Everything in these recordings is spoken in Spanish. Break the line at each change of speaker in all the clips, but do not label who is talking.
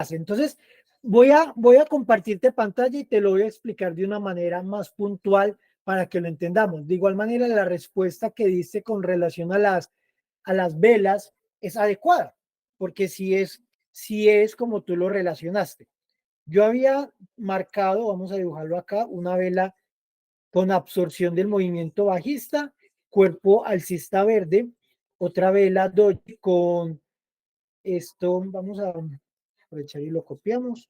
hace. Entonces, voy a compartirte pantalla y te lo voy a explicar de una manera más puntual para que lo entendamos. De igual manera, la respuesta que diste con relación a las velas es adecuada, porque si es como tú lo relacionaste. Yo había marcado, vamos a dibujarlo acá, una vela con absorción del movimiento bajista, cuerpo alcista verde, otra vela doji con esto, vamos a aprovechar y lo copiamos.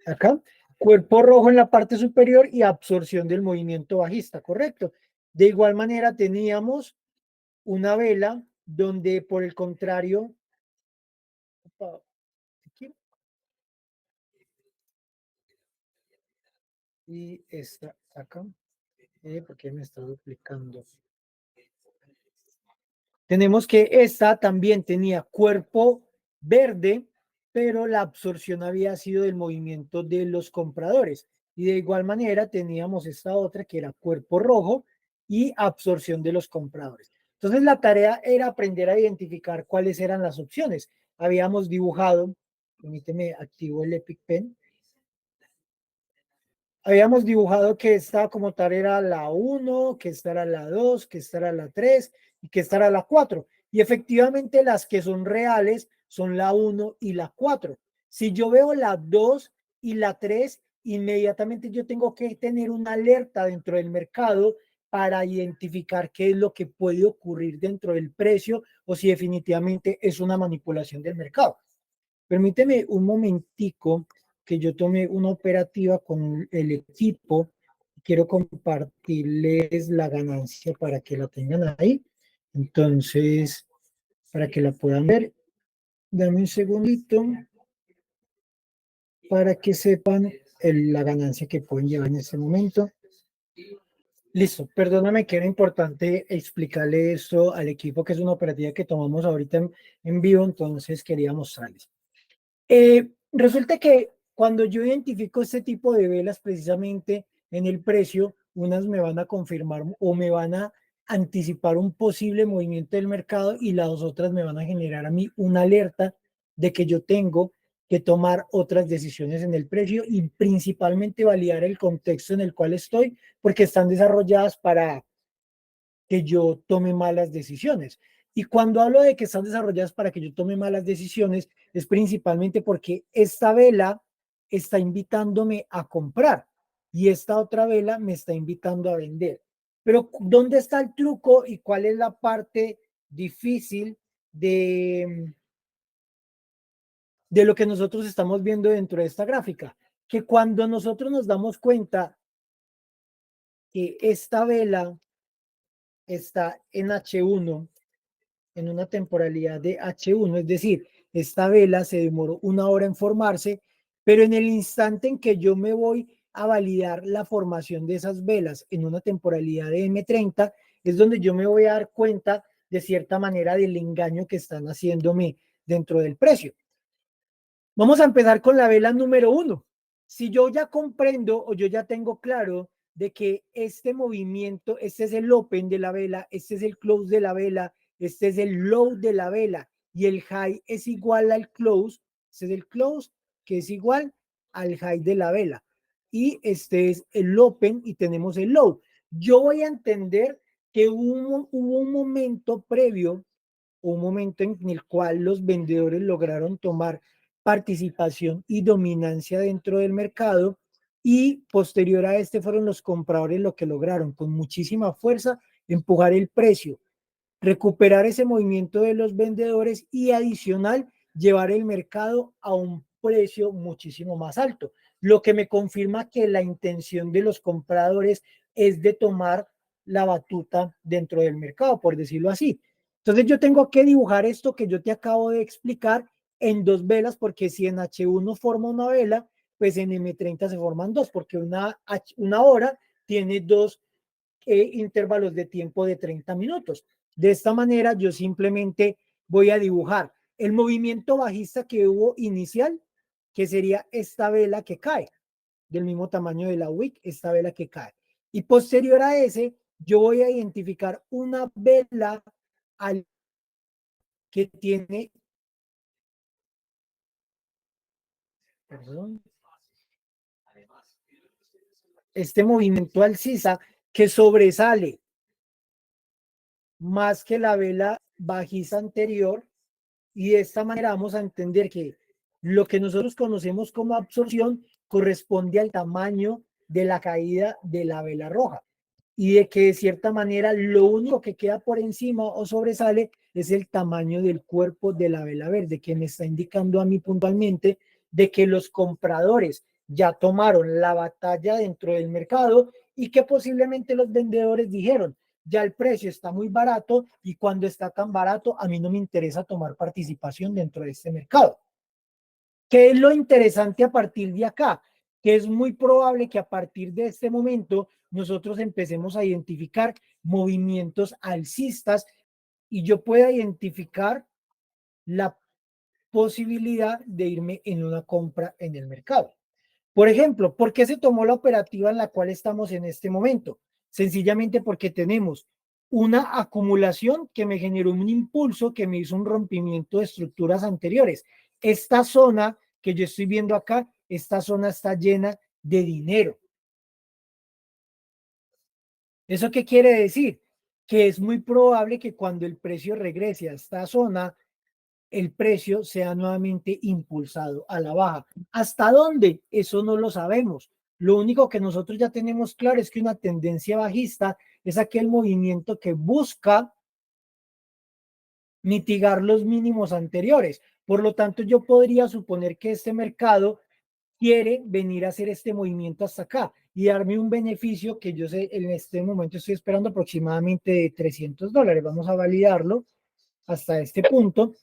Acá, cuerpo rojo en la parte superior y absorción del movimiento bajista, correcto. De igual manera teníamos una vela donde por el contrario, aquí, y esta acá, porque me está duplicando. Tenemos que esta también tenía cuerpo verde, pero la absorción había sido del movimiento de los compradores. Y de igual manera teníamos esta otra que era cuerpo rojo y absorción de los compradores. Entonces la tarea era aprender a identificar cuáles eran las opciones. Habíamos dibujado, permíteme, activo el Epic Pen. Habíamos dibujado que esta como tal era la 1, que esta era la 2, que esta era la 3 y que esta era la 4. Y efectivamente las que son reales son la 1 y la 4. Si yo veo la 2 y la 3, inmediatamente yo tengo que tener una alerta dentro del mercado para identificar qué es lo que puede ocurrir dentro del precio o si definitivamente es una manipulación del mercado. Permíteme un momentico que yo tome una operativa con el equipo. Quiero compartirles la ganancia para que la tengan ahí. Entonces, para que la puedan ver, dame un segundito para que sepan la ganancia que pueden llevar en este momento. Listo, perdóname que era importante explicarle esto al equipo, que es una operativa que tomamos ahorita en vivo, entonces quería mostrarles. Resulta que cuando yo identifico este tipo de velas precisamente en el precio, unas me van a confirmar o me van a anticipar un posible movimiento del mercado y las otras me van a generar a mí una alerta de que yo tengo que tomar otras decisiones en el precio y principalmente validar el contexto en el cual estoy porque están desarrolladas para que yo tome malas decisiones. Y cuando hablo de que están desarrolladas para que yo tome malas decisiones, es principalmente porque esta vela está invitándome a comprar y esta otra vela me está invitando a vender. Pero ¿dónde está el truco y cuál es la parte difícil de lo que nosotros estamos viendo dentro de esta gráfica? Que cuando nosotros nos damos cuenta que esta vela está en H1, en una temporalidad de H1, es decir, esta vela se demoró 1 hora en formarse, pero en el instante en que yo me voy a validar la formación de esas velas en una temporalidad de M30, es donde yo me voy a dar cuenta de cierta manera del engaño que están haciéndome dentro del precio. Vamos a empezar con la vela número 1. Si yo ya comprendo o yo ya tengo claro de que este movimiento, este es el open de la vela, este es el close de la vela, este es el low de la vela y el high es igual al close, este es el close que es igual al high de la vela y este es el open y tenemos el low. Yo voy a entender que hubo un momento previo, un momento en el cual los vendedores lograron tomar participación y dominancia dentro del mercado y posterior a este fueron los compradores lo que lograron con muchísima fuerza empujar el precio, recuperar ese movimiento de los vendedores y adicional llevar el mercado a un precio muchísimo más alto, lo que me confirma que la intención de los compradores es de tomar la batuta dentro del mercado, por decirlo así. Entonces yo tengo que dibujar esto que yo te acabo de explicar en dos velas, porque si en H1 forma una vela, pues en M30 se forman dos, porque una hora tiene dos intervalos de tiempo de 30 minutos. De esta manera yo simplemente voy a dibujar el movimiento bajista que hubo inicial, que sería esta vela que cae, del mismo tamaño de la wick, esta vela que cae. Y posterior a ese, yo voy a identificar una vela que tiene, perdón, este movimiento alcista que sobresale más que la vela bajista anterior, y de esta manera vamos a entender que lo que nosotros conocemos como absorción corresponde al tamaño de la caída de la vela roja, y de que de cierta manera lo único que queda por encima o sobresale es el tamaño del cuerpo de la vela verde, que me está indicando a mí puntualmente de que los compradores ya tomaron la batalla dentro del mercado y que posiblemente los vendedores dijeron, ya el precio está muy barato y cuando está tan barato a mí no me interesa tomar participación dentro de este mercado. ¿Qué es lo interesante a partir de acá? Que es muy probable que a partir de este momento nosotros empecemos a identificar movimientos alcistas y yo pueda identificar la posibilidad de irme en una compra en el mercado. Por ejemplo, ¿por qué se tomó la operativa en la cual estamos en este momento? Sencillamente porque tenemos una acumulación que me generó un impulso que me hizo un rompimiento de estructuras anteriores. Esta zona que yo estoy viendo acá, esta zona está llena de dinero. ¿Eso qué quiere decir? Que es muy probable que cuando el precio regrese a esta zona, el precio sea nuevamente impulsado a la baja. ¿Hasta dónde? Eso no lo sabemos. Lo único que nosotros ya tenemos claro es que una tendencia bajista es aquel movimiento que busca mitigar los mínimos anteriores. Por lo tanto, yo podría suponer que este mercado quiere venir a hacer este movimiento hasta acá y darme un beneficio que yo sé en este momento estoy esperando aproximadamente de $300. Vamos a validarlo hasta este punto.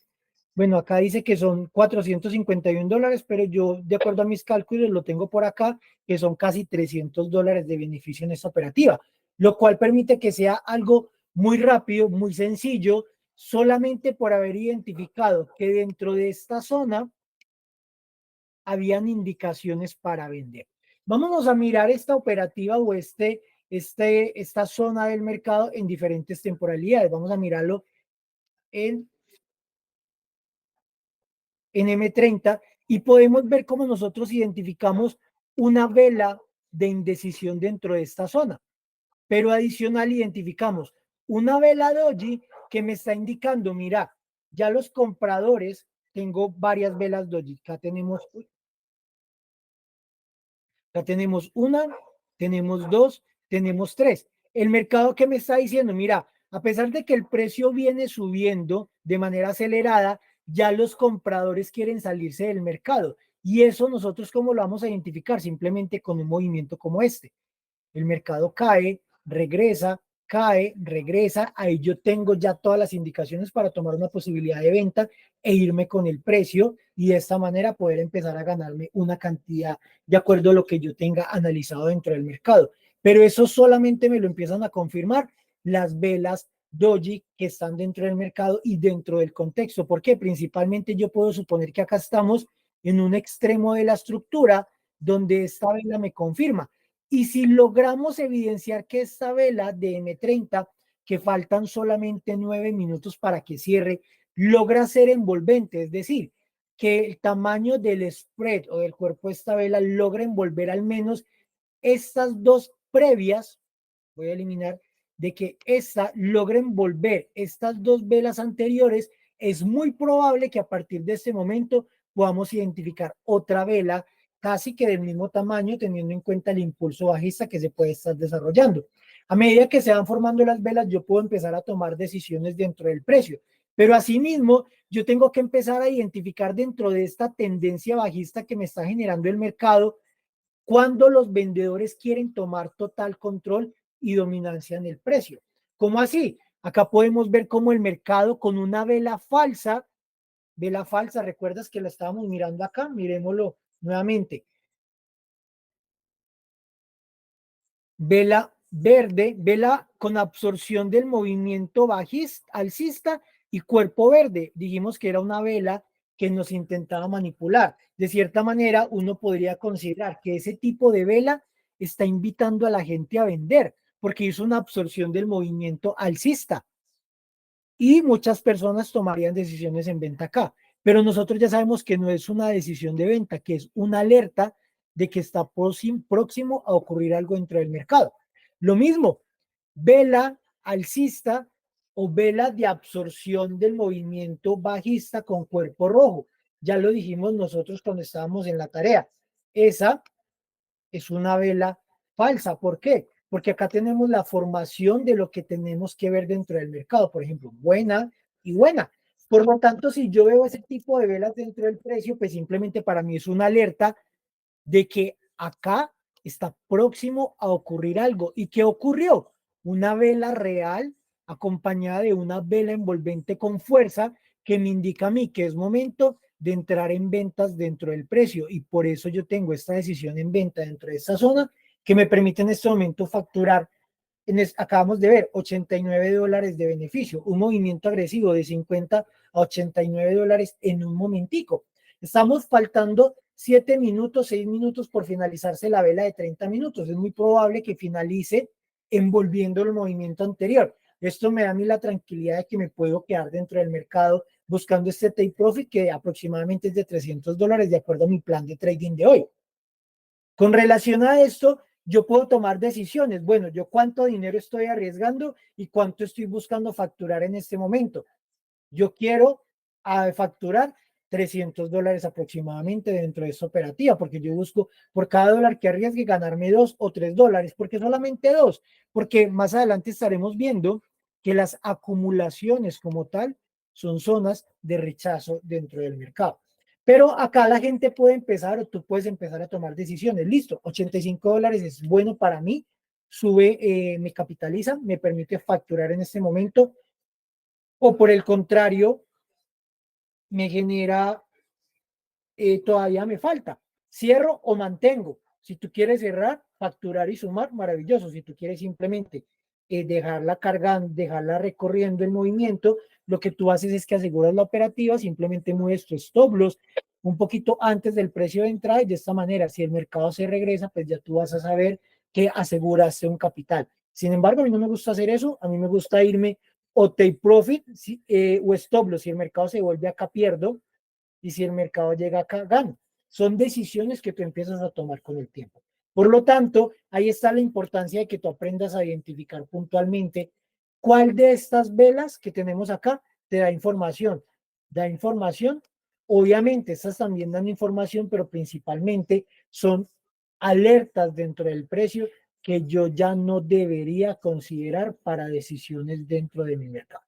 Bueno, acá dice que son $451, pero yo, de acuerdo a mis cálculos, lo tengo por acá, que son casi $300 de beneficio en esta operativa, lo cual permite que sea algo muy rápido, muy sencillo, solamente por haber identificado que dentro de esta zona habían indicaciones para vender. Vámonos a mirar esta operativa o esta zona del mercado en diferentes temporalidades. Vamos a mirarlo en en M30 y podemos ver cómo nosotros identificamos una vela de indecisión dentro de esta zona. Pero adicional identificamos una vela doji que me está indicando, mira, ya los compradores, tengo varias velas doji, acá tenemos una, tenemos dos, tenemos tres. El mercado que me está diciendo, mira, a pesar de que el precio viene subiendo de manera acelerada, ya los compradores quieren salirse del mercado. Y eso nosotros cómo lo vamos a identificar simplemente con un movimiento como este. El mercado cae, regresa, ahí yo tengo ya todas las indicaciones para tomar una posibilidad de venta e irme con el precio y de esta manera poder empezar a ganarme una cantidad de acuerdo a lo que yo tenga analizado dentro del mercado. Pero eso solamente me lo empiezan a confirmar las velas doji que están dentro del mercado y dentro del contexto. ¿Por qué? Principalmente yo puedo suponer que acá estamos en un extremo de la estructura donde esta vela me confirma. Y si logramos evidenciar que esta vela de M30, que faltan solamente 9 minutos para que cierre, logra ser envolvente, es decir, que el tamaño del spread o del cuerpo de esta vela logra envolver al menos estas dos previas, voy a eliminar, de que esta logra envolver estas dos velas anteriores, es muy probable que a partir de este momento podamos identificar otra vela casi que del mismo tamaño, teniendo en cuenta el impulso bajista que se puede estar desarrollando. A medida que se van formando las velas, yo puedo empezar a tomar decisiones dentro del precio, pero asimismo, yo tengo que empezar a identificar dentro de esta tendencia bajista que me está generando el mercado, cuando los vendedores quieren tomar total control y dominancia en el precio. ¿Cómo así? Acá podemos ver cómo el mercado con una vela falsa, ¿recuerdas que la estábamos mirando acá? Miremoslo nuevamente. Vela verde, vela con absorción del movimiento bajista, alcista y cuerpo verde. Dijimos que era una vela que nos intentaba manipular. De cierta manera, uno podría considerar que ese tipo de vela está invitando a la gente a vender porque hizo una absorción del movimiento alcista. y muchas personas tomarían decisiones en venta acá. Pero nosotros ya sabemos que no es una decisión de venta, que es una alerta de que está próximo a ocurrir algo dentro del mercado. Lo mismo, vela alcista o vela de absorción del movimiento bajista con cuerpo rojo. Ya lo dijimos nosotros cuando estábamos en la tarea. Esa es una vela falsa. ¿Por qué? Porque acá tenemos la formación de lo que tenemos que ver dentro del mercado. Por ejemplo, buena y buena. Por lo tanto, si yo veo ese tipo de velas dentro del precio, pues simplemente para mí es una alerta de que acá está próximo a ocurrir algo. ¿Y qué ocurrió? Una vela real acompañada de una vela envolvente con fuerza que me indica a mí que es momento de entrar en ventas dentro del precio. Y por eso yo tengo esta decisión en venta dentro de esta zona que me permite en este momento facturar. Acabamos de ver $89 de beneficio, un movimiento agresivo de 50 a $89 en un momentico. Estamos faltando 7 minutos, 6 minutos por finalizarse la vela de 30 minutos. Es muy probable que finalice envolviendo el movimiento anterior. Esto me da a mí la tranquilidad de que me puedo quedar dentro del mercado buscando este take profit que aproximadamente es de $300 de acuerdo a mi plan de trading de hoy. Con relación a esto, yo puedo tomar decisiones. Bueno, yo cuánto dinero estoy arriesgando y cuánto estoy buscando facturar en este momento. Yo quiero facturar $300 aproximadamente dentro de esta operativa, porque yo busco por cada dólar que arriesgue ganarme $2 o $3. ¿Porque solamente dos? Porque más adelante estaremos viendo que las acumulaciones como tal son zonas de rechazo dentro del mercado. Pero acá la gente puede empezar o tú puedes empezar a tomar decisiones. Listo, $85 es bueno para mí, sube, me capitaliza, me permite facturar en este momento, o por el contrario, me genera, todavía me falta. Cierro o mantengo. Si tú quieres cerrar, facturar y sumar, maravilloso. Si tú quieres simplemente dejarla cargando, dejarla recorriendo el movimiento, lo que tú haces es que aseguras la operativa, simplemente mueves tu stop loss un poquito antes del precio de entrada y de esta manera, si el mercado se regresa, pues ya tú vas a saber que aseguraste un capital. Sin embargo, a mí no me gusta hacer eso, a mí me gusta irme o take profit o stop loss. Si el mercado se vuelve acá, pierdo, y si el mercado llega acá, gano. Son decisiones que tú empiezas a tomar con el tiempo. Por lo tanto, ahí está la importancia de que tú aprendas a identificar puntualmente cuál de estas velas que tenemos acá te da información. Da información. Obviamente, estas también dan información, pero principalmente son alertas dentro del precio que yo ya no debería considerar para decisiones dentro de mi mercado.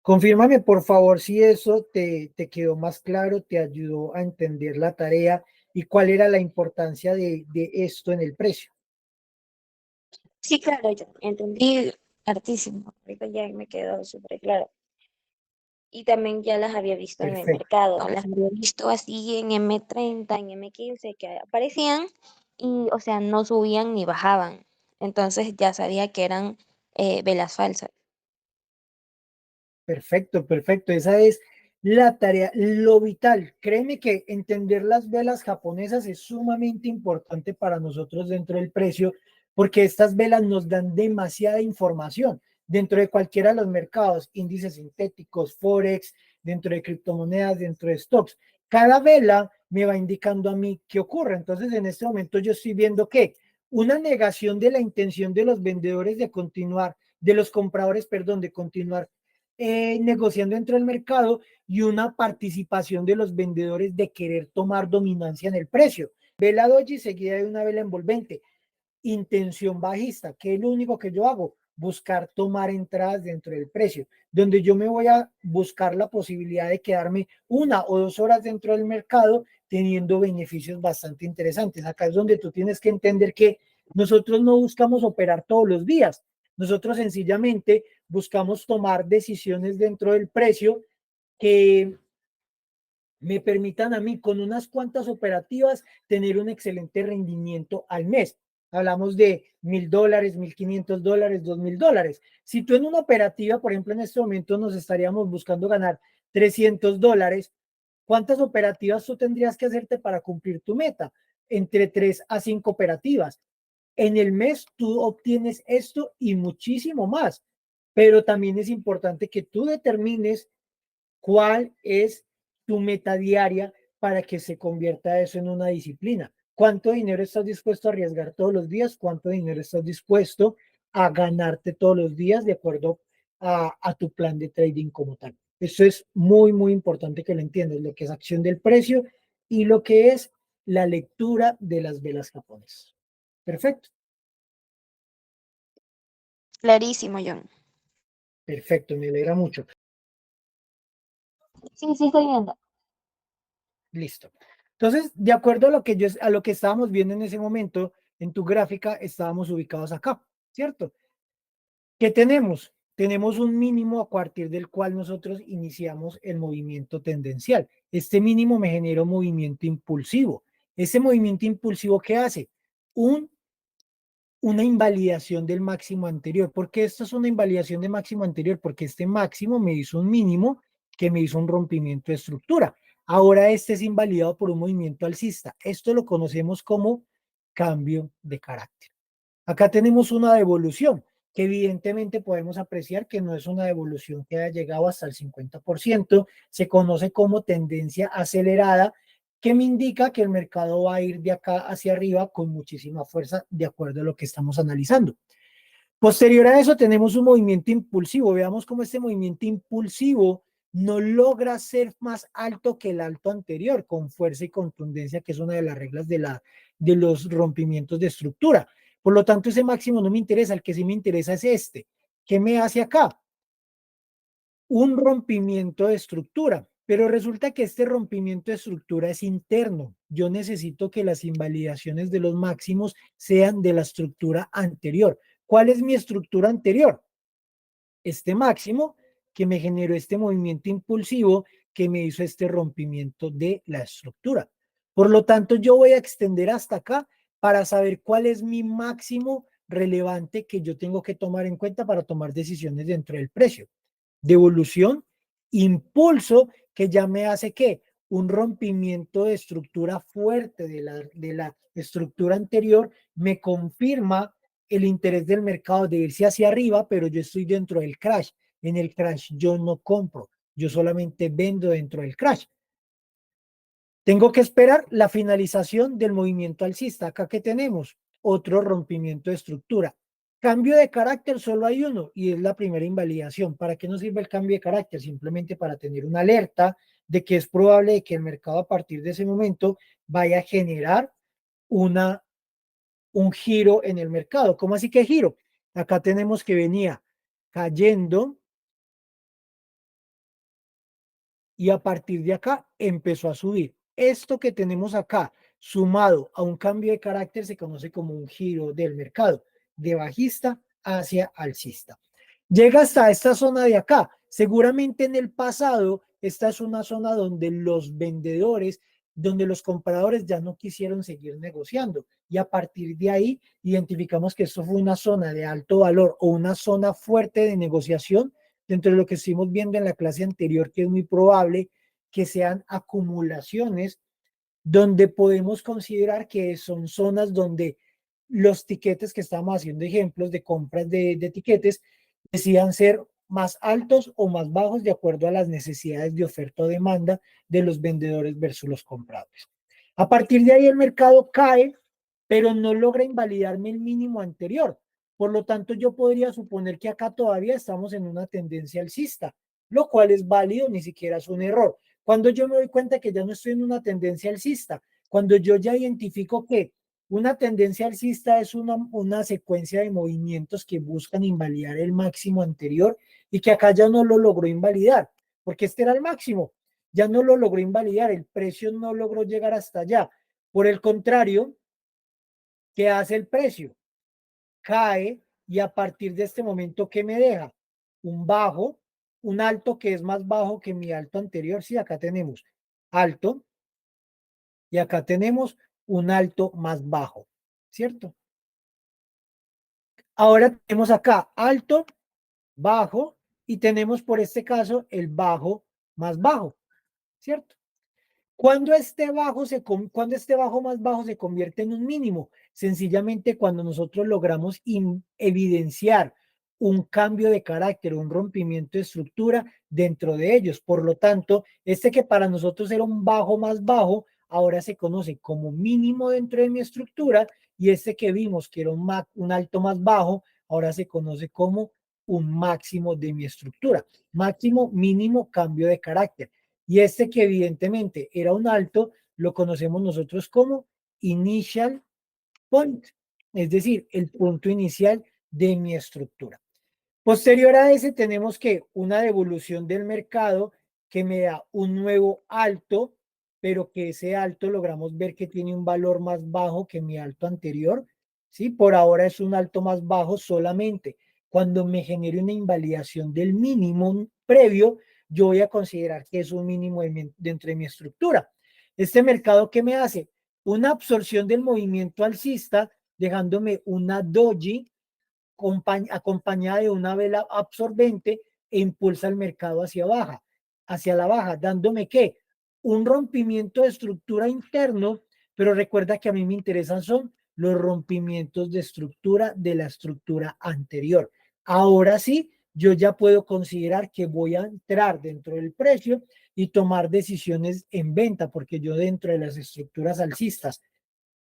Confírmame, por favor, si eso te quedó más claro, te ayudó a entender la tarea y cuál era la importancia de esto en el precio.
Sí, claro, yo entendí hartísimo. Ahorita ya me quedó súper claro. Y también ya las había visto en el
Perfecto,
mercado. Las había visto así en M30, en M15, que aparecían y, o sea, no subían ni bajaban. Entonces ya sabía que eran velas falsas.
perfecto, perfecto. Esa es la tarea, lo vital. Créeme que entender las velas japonesas es sumamente importante para nosotros dentro del precio, porque estas velas nos dan demasiada información dentro de cualquiera de los mercados, índices sintéticos, forex, dentro de criptomonedas, dentro de stocks. Cada vela me va indicando a mí qué ocurre. Entonces, en este momento yo estoy viendo que una negación de la intención de los vendedores de continuar, de los compradores, perdón, de continuar negociando dentro del mercado, y una participación de los vendedores de querer tomar dominancia en el precio. Vela doji seguida de una vela envolvente, intención bajista. ¿Qué es lo único que yo hago? Buscar tomar entradas dentro del precio, donde yo me voy a buscar la posibilidad de quedarme 1 o 2 horas dentro del mercado teniendo beneficios bastante interesantes. Acá es donde tú tienes que entender que nosotros no buscamos operar todos los días. Nosotros sencillamente buscamos tomar decisiones dentro del precio que me permitan a mí con unas cuantas operativas tener un excelente rendimiento al mes. Hablamos de $1,000, $1,500, $2,000. Si tú en una operativa, por ejemplo, en este momento nos estaríamos buscando ganar $300, ¿cuántas operativas tú tendrías que hacerte para cumplir tu meta? Entre 3 a 5 operativas. En el mes tú obtienes esto y muchísimo más. pero también es importante que tú determines cuál es tu meta diaria para que se convierta eso en una disciplina. ¿Cuánto dinero estás dispuesto a arriesgar todos los días? ¿Cuánto dinero estás dispuesto a ganarte todos los días de acuerdo a tu plan de trading como tal? Eso es muy, muy importante que lo entiendas, lo que es acción del precio y lo que es la lectura de las velas japonesas. Perfecto,
Clarísimo, John.
perfecto, me alegra mucho.
Sí, sí estoy viendo.
Listo. Entonces, de acuerdo a lo que a lo que estábamos viendo en ese momento, en tu gráfica estábamos ubicados acá, ¿cierto? ¿Qué tenemos? Tenemos un mínimo a partir del cual nosotros iniciamos el movimiento tendencial. Este mínimo me genera un movimiento impulsivo. Ese movimiento impulsivo, ¿qué hace? Un una invalidación del máximo anterior. ¿Por qué esto es una invalidación de máximo anterior? Porque este máximo me hizo un mínimo que me hizo un rompimiento de estructura. Ahora este es invalidado por un movimiento alcista. Esto lo conocemos como cambio de carácter. Acá tenemos una devolución que evidentemente podemos apreciar que no es una devolución que haya llegado hasta el 50%, se conoce como tendencia acelerada, que me indica que el mercado va a ir de acá hacia arriba con muchísima fuerza de acuerdo a lo que estamos analizando. Posterior a eso tenemos un movimiento impulsivo. Veamos cómo este movimiento impulsivo no logra ser más alto que el alto anterior con fuerza y contundencia, que es una de las reglas de los rompimientos de estructura. Por lo tanto, ese máximo no me interesa, el que sí me interesa es este. ¿Qué me hace acá? Un rompimiento de estructura, pero resulta que este rompimiento de estructura es interno. Yo necesito que las invalidaciones de los máximos sean de la estructura anterior. ¿Cuál es mi estructura anterior? Este máximo que me generó este movimiento impulsivo que me hizo este rompimiento de la estructura. Por lo tanto, yo voy a extender hasta acá para saber cuál es mi máximo relevante que yo tengo que tomar en cuenta para tomar decisiones dentro del precio. Devolución, impulso, que ya me hace que un rompimiento de estructura fuerte de la estructura anterior me confirma el interés del mercado de irse hacia arriba, pero yo estoy dentro del crash. En el crash yo no compro, yo solamente vendo dentro del crash. Tengo que esperar la finalización del movimiento alcista. Acá que tenemos otro rompimiento de estructura. Cambio de carácter solo hay uno y es la primera invalidación. ¿Para qué nos sirve el cambio de carácter? Simplemente para tener una alerta de que es probable que el mercado a partir de ese momento vaya a generar una, un giro en el mercado. ¿Cómo así que giro? Acá tenemos que venía cayendo y a partir de acá empezó a subir. Esto que tenemos acá, sumado a un cambio de carácter, se conoce como un giro del mercado, de bajista hacia alcista. Llega hasta esta zona de acá. Seguramente en el pasado, esta es una zona donde los vendedores, donde los compradores ya no quisieron seguir negociando. Y a partir de ahí, identificamos que esto fue una zona de alto valor o una zona fuerte de negociación dentro de lo que estuvimos viendo en la clase anterior, que es muy probable que sean acumulaciones donde podemos considerar que son zonas donde los tiquetes que estamos haciendo ejemplos de compras de tiquetes decían ser más altos o más bajos de acuerdo a las necesidades de oferta o demanda de los vendedores versus los compradores. A partir de ahí el mercado cae, pero no logra invalidarme el mínimo anterior. Por lo tanto, yo podría suponer que acá todavía estamos en una tendencia alcista, lo cual es válido, ni siquiera es un error. Cuando yo me doy cuenta que ya no estoy en una tendencia alcista, cuando yo ya identifico que una tendencia alcista es una secuencia de movimientos que buscan invalidar el máximo anterior y que acá ya no lo logró invalidar, porque este era el máximo, ya no lo logró invalidar, el precio no logró llegar hasta allá. Por el contrario, ¿qué hace el precio? Cae y a partir de este momento, ¿qué me deja? Un bajo, un alto que es más bajo que mi alto anterior. Sí, acá tenemos alto y acá tenemos un alto más bajo, ¿cierto? Ahora tenemos acá alto, bajo y tenemos por este caso el bajo más bajo, ¿cierto? Cuando este bajo más bajo se convierte en un mínimo, sencillamente cuando nosotros logramos evidenciar un cambio de carácter, un rompimiento de estructura dentro de ellos. Por lo tanto, este que para nosotros era un bajo más bajo, ahora se conoce como mínimo dentro de mi estructura, y este que vimos que era un alto más bajo, ahora se conoce como un máximo de mi estructura. Máximo, mínimo, cambio de carácter. Y este que evidentemente era un alto, lo conocemos nosotros como initial point, es decir, el punto inicial de mi estructura. Posterior a ese tenemos que una devolución del mercado que me da un nuevo alto, pero que ese alto logramos ver que tiene un valor más bajo que mi alto anterior. ¿Sí? Por ahora es un alto más bajo solamente. Cuando me genere una invalidación del mínimo previo, yo voy a considerar que es un mínimo dentro de mi estructura. Este mercado, ¿qué me hace? Una absorción del movimiento alcista, dejándome una doji acompañada de una vela absorbente e impulsa el mercado hacia la baja, dándome que un rompimiento de estructura interno, pero recuerda que a mí me interesan son los rompimientos de estructura de la estructura anterior. Ahora sí, yo ya puedo considerar que voy a entrar dentro del precio y tomar decisiones en venta, porque yo dentro de las estructuras alcistas,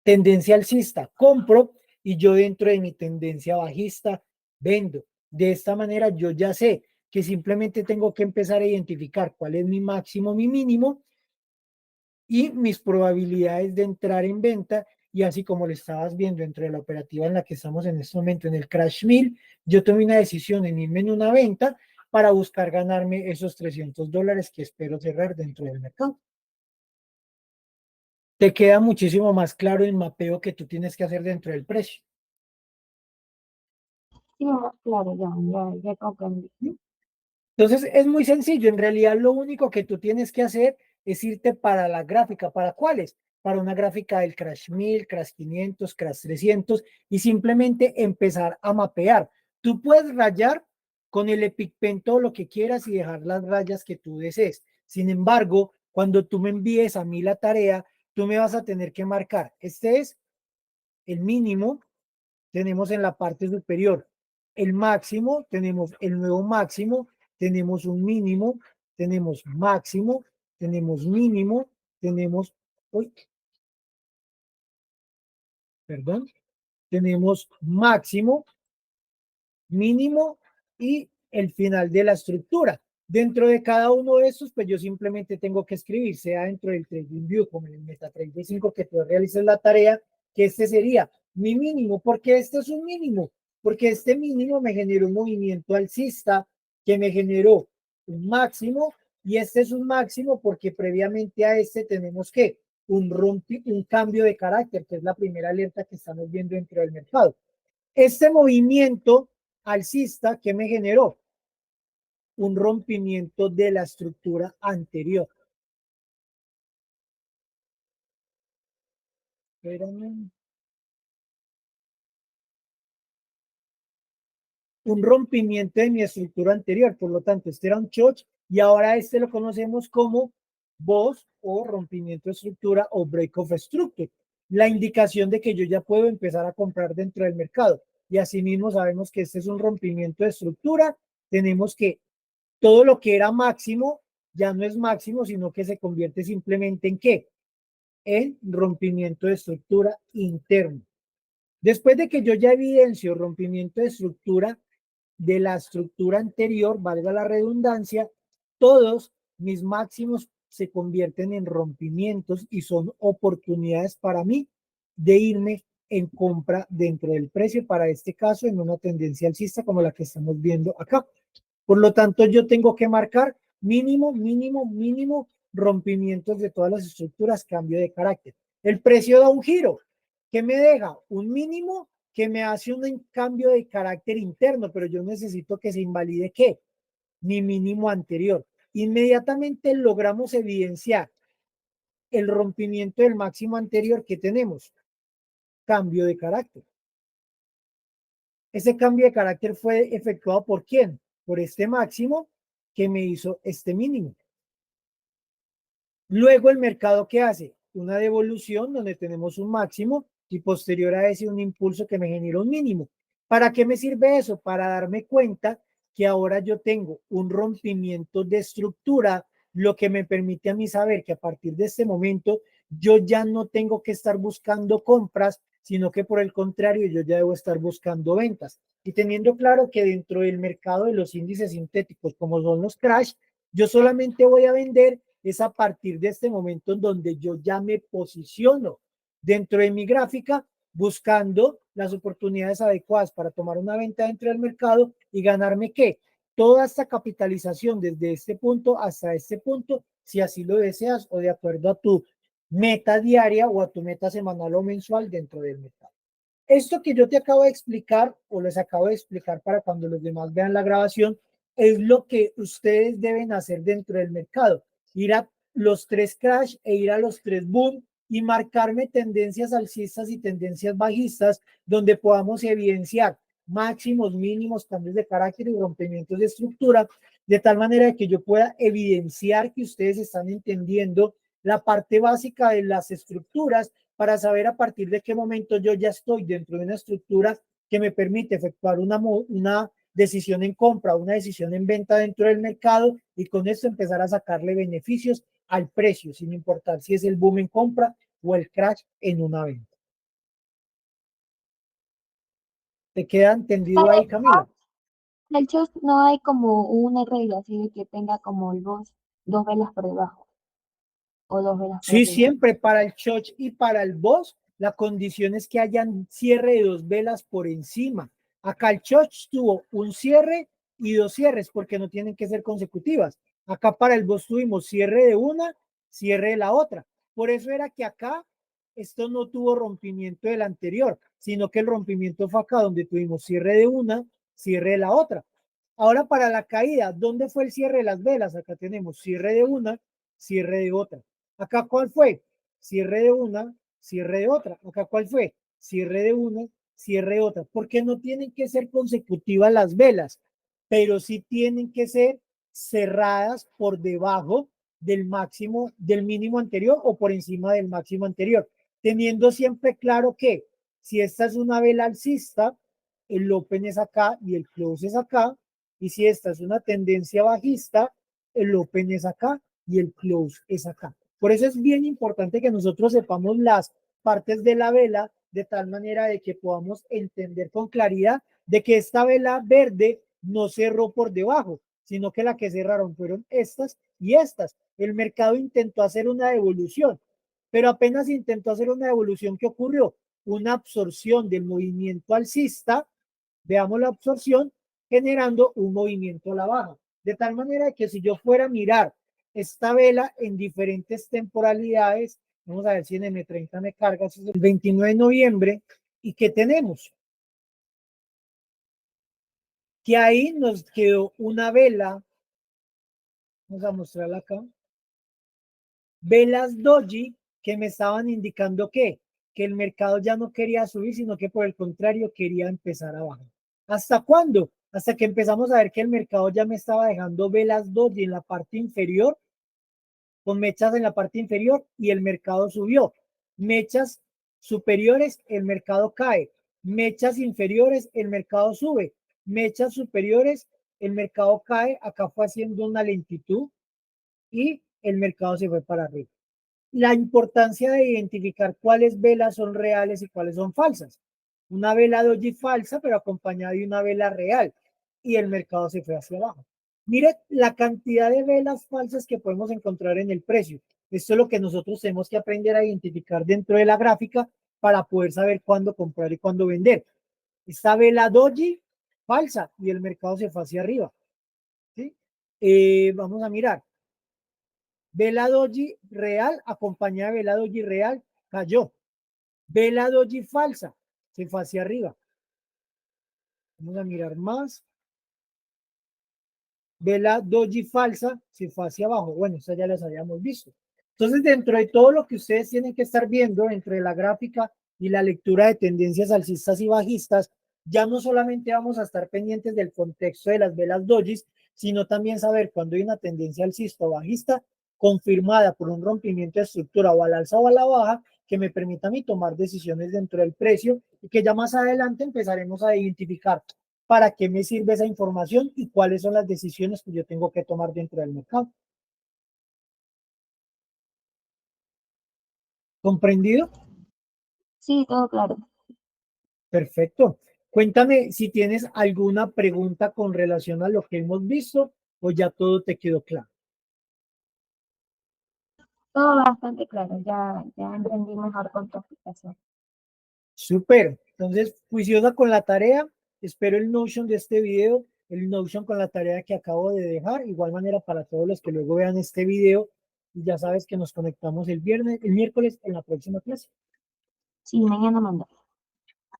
tendencia alcista, compro, y yo dentro de mi tendencia bajista vendo. De esta manera yo ya sé que simplemente tengo que empezar a identificar cuál es mi máximo, mi mínimo y mis probabilidades de entrar en venta. Y así como lo estabas viendo dentro de la operativa en la que estamos en este momento, en el Crash 1000, yo tomé una decisión en irme en una venta para buscar ganarme esos $300 que espero cerrar dentro del mercado. Te queda muchísimo más claro el mapeo que tú tienes que hacer dentro del precio.
Sí, más claro, ya comprendí.
Entonces es muy sencillo. En realidad lo único que tú tienes que hacer es irte para la gráfica. ¿Para cuáles? Para una gráfica del Crash 1000, Crash 500, Crash 300 y simplemente empezar a mapear. Tú puedes rayar con el Epic Pen todo lo que quieras y dejar las rayas que tú desees. Sin embargo, cuando tú me envíes a mí la tarea, tú me vas a tener que marcar. Este es el mínimo, tenemos en la parte superior el máximo, tenemos el nuevo máximo, tenemos un mínimo, tenemos máximo, tenemos mínimo, tenemos, uy, perdón, tenemos máximo, mínimo y el final de la estructura. Dentro de cada uno de estos, pues yo simplemente tengo que escribir, sea dentro del TradingView como en el MetaTrader que tú realices la tarea, que este sería mi mínimo. ¿Por qué este es un mínimo? Porque este mínimo me generó un movimiento alcista que me generó un máximo, y este es un máximo porque previamente a este tenemos que un cambio de carácter, que es la primera alerta que estamos viendo dentro del mercado. Este movimiento alcista que me generó un rompimiento de la estructura anterior. Espérame. Un rompimiento de mi estructura anterior. Por lo tanto, este era un choch y ahora este lo conocemos como BOS o rompimiento de estructura o break of structure. La indicación de que yo ya puedo empezar a comprar dentro del mercado. Y asimismo sabemos que este es un rompimiento de estructura. Tenemos que todo lo que era máximo ya no es máximo, sino que se convierte simplemente en ¿qué? En rompimiento de estructura interno. Después de que yo ya evidencio rompimiento de estructura de la estructura anterior, valga la redundancia, todos mis máximos se convierten en rompimientos y son oportunidades para mí de irme en compra dentro del precio, para este caso en una tendencia alcista como la que estamos viendo acá. Por lo tanto, yo tengo que marcar mínimo, mínimo, mínimo rompimientos de todas las estructuras, cambio de carácter. El precio da un giro. ¿Qué me deja? Un mínimo que me hace un cambio de carácter interno, pero yo necesito que se invalide ¿qué? Mi mínimo anterior. Inmediatamente logramos evidenciar el rompimiento del máximo anterior que tenemos. Cambio de carácter. Ese cambio de carácter fue efectuado ¿por quién? Por este máximo que me hizo este mínimo. Luego el mercado, ¿qué hace? Una devolución donde tenemos un máximo y posterior a ese un impulso que me genera un mínimo. ¿Para qué me sirve eso? Para darme cuenta que ahora yo tengo un rompimiento de estructura, lo que me permite a mí saber que a partir de este momento yo ya no tengo que estar buscando compras, sino que por el contrario yo ya debo estar buscando ventas. Y teniendo claro que dentro del mercado de los índices sintéticos, como son los crash, yo solamente voy a vender es a partir de este momento en donde yo ya me posiciono dentro de mi gráfica buscando las oportunidades adecuadas para tomar una venta dentro del mercado y ganarme qué, toda esta capitalización desde este punto hasta este punto, si así lo deseas o de acuerdo a tu meta diaria o a tu meta semanal o mensual dentro del mercado. Esto que yo te acabo de explicar o les acabo de explicar para cuando los demás vean la grabación es lo que ustedes deben hacer dentro del mercado. Ir a los 3 crash e ir a los 3 boom y marcarme tendencias alcistas y tendencias bajistas donde podamos evidenciar máximos, mínimos, cambios de carácter y rompimientos de estructura, de tal manera que yo pueda evidenciar que ustedes están entendiendo la parte básica de las estructuras para saber a partir de qué momento yo ya estoy dentro de una estructura que me permite efectuar una decisión en compra, una decisión en venta dentro del mercado y con esto empezar a sacarle beneficios al precio, sin importar si es el boom en compra o el crash en una venta. ¿Te queda entendido ahí, Camila?
En el chus no hay como una regla así de que tenga como dos velas por debajo o dos velas por
Sí,
arriba.
siempre para el Choch y para el Boss, la condición es que hayan cierre de 2 velas por encima. Acá el Choch tuvo un cierre y 2 cierres porque no tienen que ser consecutivas. Acá para el Boss tuvimos cierre de una, cierre de la otra. Por eso era que acá esto no tuvo rompimiento del anterior, sino que el rompimiento fue acá donde tuvimos cierre de una, cierre de la otra. Ahora para la caída, ¿dónde fue el cierre de las velas? Acá tenemos cierre de una, cierre de otra. Acá, ¿cuál fue? Cierre de una, cierre de otra. Acá, ¿cuál fue? Cierre de una, cierre de otra. Porque no tienen que ser consecutivas las velas, pero sí tienen que ser cerradas por debajo del máximo, del mínimo anterior o por encima del máximo anterior. Teniendo siempre claro que si esta es una vela alcista, el open es acá y el close es acá. Y si esta es una tendencia bajista, el open es acá y el close es acá. Por eso es bien importante que nosotros sepamos las partes de la vela de tal manera de que podamos entender con claridad de que esta vela verde no cerró por debajo, sino que la que cerraron fueron estas y estas. El mercado intentó hacer una devolución, pero apenas intentó hacer una devolución, ¿qué ocurrió? Una absorción del movimiento alcista, veamos la absorción, generando un movimiento a la baja. De tal manera que si yo fuera a mirar esta vela en diferentes temporalidades, vamos a ver si en M30 me carga, es el 29 de noviembre, ¿y qué tenemos? Que ahí nos quedó una vela, vamos a mostrarla acá, velas doji que me estaban indicando que el mercado ya no quería subir, sino que por el contrario quería empezar a bajar. ¿Hasta cuándo? Hasta que empezamos a ver que el mercado ya me estaba dejando velas doji en la parte inferior, con mechas en la parte inferior y el mercado subió. Mechas superiores, el mercado cae. Mechas inferiores, el mercado sube. Mechas superiores, el mercado cae. Acá fue haciendo una lentitud y el mercado se fue para arriba. La importancia de identificar cuáles velas son reales y cuáles son falsas. Una vela doji falsa, pero acompañada de una vela real. Y el mercado se fue hacia abajo. Mire la cantidad de velas falsas que podemos encontrar en el precio. Esto es lo que nosotros tenemos que aprender a identificar dentro de la gráfica para poder saber cuándo comprar y cuándo vender. Esta vela doji falsa y el mercado se fue hacia arriba. ¿Sí? Vamos a mirar. Vela doji real acompañada de vela doji real cayó. Vela doji falsa se fue hacia arriba. Vamos a mirar más. Vela doji falsa se fue hacia abajo. Bueno, eso ya les habíamos visto. Entonces, dentro de todo lo que ustedes tienen que estar viendo, entre la gráfica y la lectura de tendencias alcistas y bajistas, ya no solamente vamos a estar pendientes del contexto de las velas dojis, sino también saber cuando hay una tendencia alcista o bajista confirmada por un rompimiento de estructura o al alza o a la baja, que me permita a mí tomar decisiones dentro del precio y que ya más adelante empezaremos a identificar para qué me sirve esa información y cuáles son las decisiones que yo tengo que tomar dentro del mercado. ¿Comprendido?
Sí, todo claro.
Perfecto. Cuéntame si tienes alguna pregunta con relación a lo que hemos visto o ya todo te quedó claro.
Todo bastante claro, ya entendí mejor con tu explicación.
Súper. Entonces, juiciosa con la tarea. Espero el Notion de este video, el Notion con la tarea que acabo de dejar. Igual manera para todos los que luego vean este video. Y ya sabes que nos conectamos el viernes, el miércoles en la próxima clase.
Sí, mañana mando.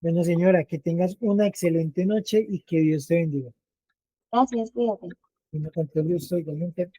Bueno, señora, que tengas una excelente noche y que Dios te bendiga.
Gracias, cuídate.
Y me contó gusto igualmente.